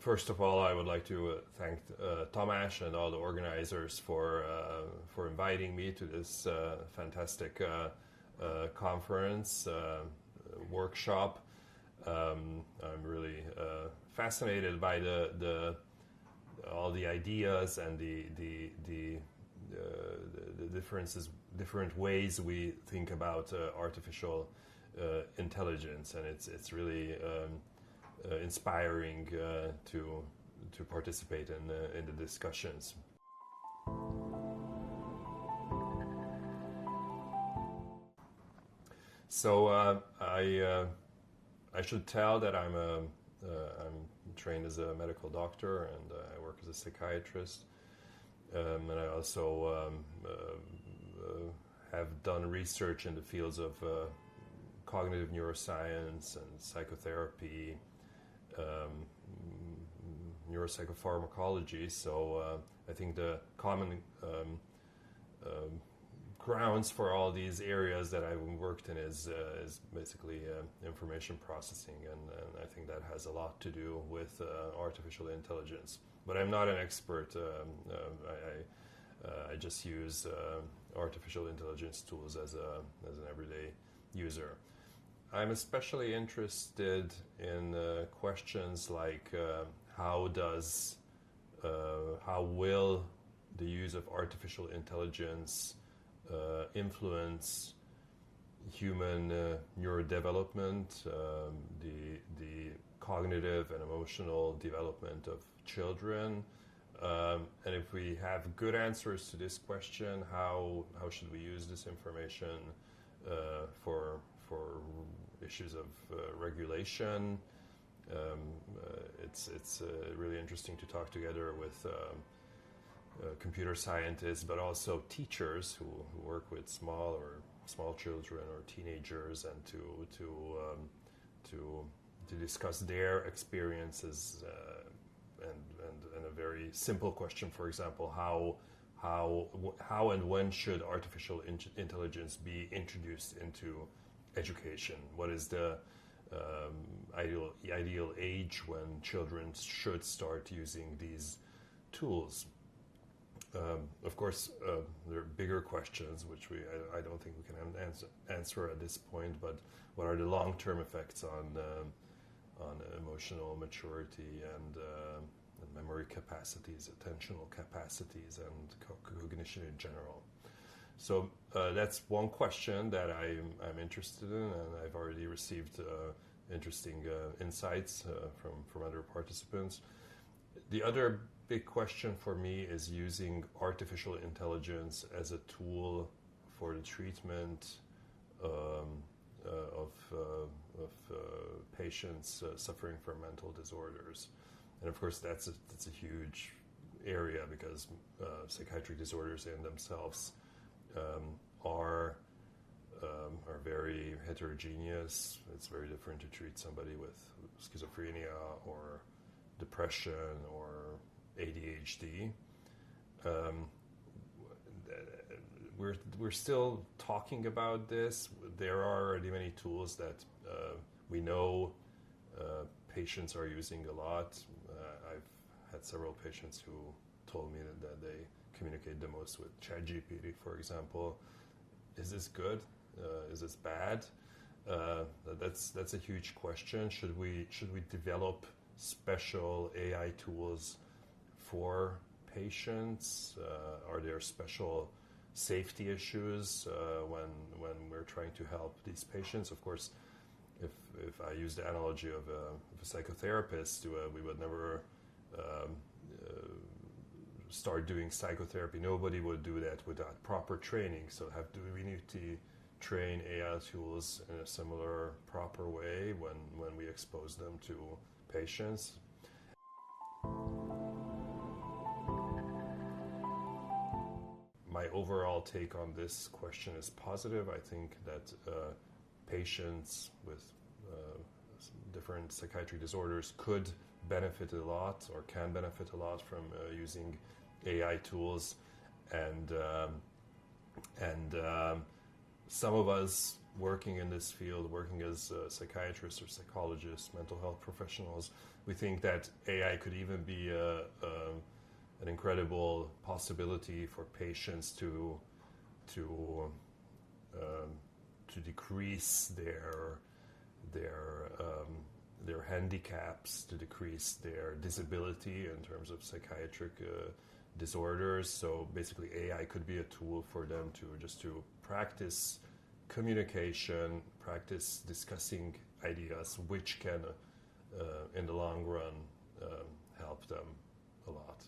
First of all, I would like to thank Tomasz and all the organizers for inviting me to this fantastic conference workshop. I'm really fascinated by all the ideas and the different ways we think about artificial intelligence, and it's really inspiring to participate in the discussions. So I should tell that I'm trained as a medical doctor, and I work as a psychiatrist, and I also have done research in the fields of cognitive neuroscience and psychotherapy, neuropsychopharmacology. So I think the common grounds for all these areas that I've worked in is basically information processing, and I think that has a lot to do with artificial intelligence. But I'm not an expert. I just use artificial intelligence tools as an everyday user. I'm especially interested in questions like how will the use of artificial intelligence influence human neurodevelopment, the cognitive and emotional development of children, and if we have good answers to this question, how should we use this information for issues of regulation? It's really interesting to talk together with computer scientists, but also teachers who work with small children or teenagers, and to discuss their experiences, and a very simple question, for example, how and when should artificial intelligence be introduced into education? What is the ideal age when children should start using these tools? Of course, there are bigger questions which I don't think we can answer at this point. But what are the long-term effects on emotional maturity and memory capacities, attentional capacities, and cognition in general? So that's one question that I'm interested in, and I've already received interesting insights from other participants. The other big question for me is using artificial intelligence as a tool for the treatment of patients suffering from mental disorders. And of course that's a huge area, because psychiatric disorders in themselves are very heterogeneous. It's very different to treat somebody with schizophrenia or depression or ADHD. We're still talking about this. There are already many tools that we know patients are using a lot. I've had several patients who told me that they communicate the most with ChatGPT, for example. Is this good? Is this bad? That's a huge question. Should we develop special AI tools for patients? Are there special safety issues when we're trying to help these patients? Of course, if I use the analogy of a psychotherapist, we would never start doing psychotherapy. Nobody would do that without proper training. So we need to train AI tools in a similar, proper way when we expose them to patients. My overall take on this question is positive. I think that patients with different psychiatric disorders could benefit a lot, or can benefit a lot, from using AI tools, and some of us working in this field, working as psychiatrists or psychologists, mental health professionals, we think that AI could even be an incredible possibility for patients to decrease their handicaps, to decrease their disability in terms of psychiatric disorders. So basically, AI could be a tool for them to practice communication, practice discussing ideas, which can, in the long run, help them a lot.